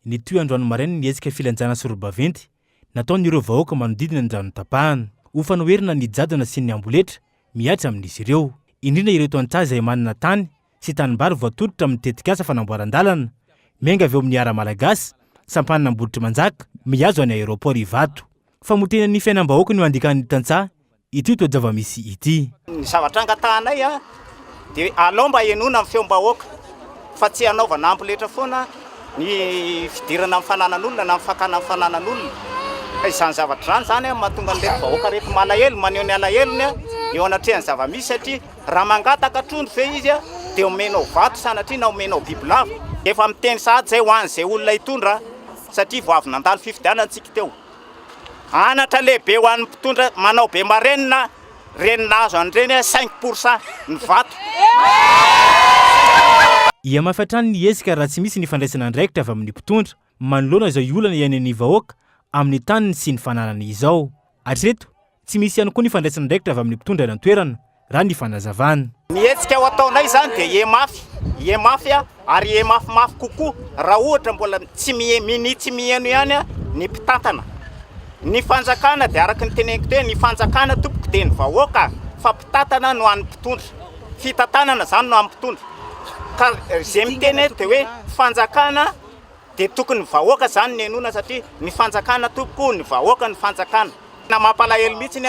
Ny toy androany maraina niezika filanjana sorobaventy nataon'ireo vahoaka manodidina Andranotapahana ho fanoherina ny jadona sy ny amboletra miatra amin'izy ireo, indrindra ireto antsaha izay manana tany sy tanimbary voatolotra amin'ny tetikasa fanamboaran-dalana miainga avy eo amin'ny ara malagasy sampanana amboditra manjaka mihazo any aeroport Ivato. Fa motena ny fiainam-bahoaka no andikan'ny tantsaha ity toa zava-misy ity. Ny zavatra angatahanay dia alao mba henona amin'ny feom-bahoaka fa tsy hanaovana amboletra foana ny fidirana amin'ny fananan'olona na mifakana amin'ny fananan'olona. Izany zavatra zany mahatonga an'ilay vahoaka rehetra malahelo maneho ny alahelony eo anatrehan'ny zava-misy satria raha mangataka trondro fe izy dia omenao vato sanatria na omenao bibilava. Efa miteny sahady zay ho an'izay olona hitondra satria vao avy nandalo fifidianantsika teo. Anatra lehibe ho an'ny mpitondra manao be marenina renina azo an'ireny 5% ny vato. Ia mafatrany ny ezika raha tsy misy ny fandraisana andraikitra avy amin'ny mpitondra manoloana izao olana iainan'ny vahoaka amin'ny taniny sy ny fananany izao. Hatreto tsy misy ihany koa ny fandraisana andraikitra avy amin'ny mpitondra ny toerana raha ny fanazavana. Ny hetsika ho ataonay zany dia iemafy ary iemafimafy kokoa raha ohatra mbola tsy miheno ihany ny mpitantana. Ny fanjakana dia araka ny teneniko teo, ny fanjakana tompoko dia ny vahoaka fa mpitantana no an'ny mpitondra. Fitantanana zany no an'ny mpitondra. Ka izay miteny dia hoe fanjakana dia tokony vahoaka zany ny henona satria ny fanjakana tompoko ny vahoaka ny fanjakana. Na mampalahelo mihitsy ny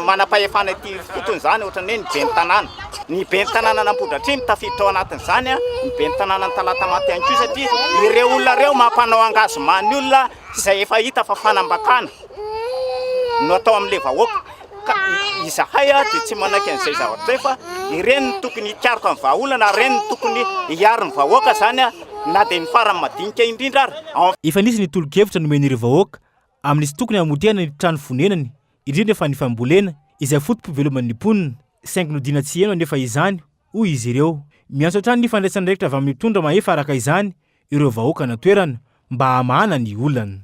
manapahefana ity fotony zany ohatran'ny hoe ny ben'ny tanàna. Ny ben'ny tanàna n'Ambohidratrimo tafiditra ao anatin'izany ny ben'ny tanàna ny Talatamaty ihany koa satria ireo olona ireo mampanao angazoma ny olona izay efa hita fa fanambakana no atao amin'ilay vahoaka. Ka izahay dia tsy manaiky an'izay zavatra zay fa ireny no tokony hikaroka amin'ny vahaolana, ireny no tokony hiaro ny vahoaka zany na dia ny farany madinika indrindra ary. Efa nisy ny tolo-kevitra nomen'ireo vahoaka amin'izy tokony hamotehana ny trano fonenany indrindra fa ny fambolena izay fotom-piveloman'ny mponina 5 nodina tsy heno nefa izany hoy izy ireo. Miantso hatrany ny fandraisana andraikitra avy amin'ny mpitondra mahefa araka izany ireo vahoaka na toerana mba hamahana ny olana.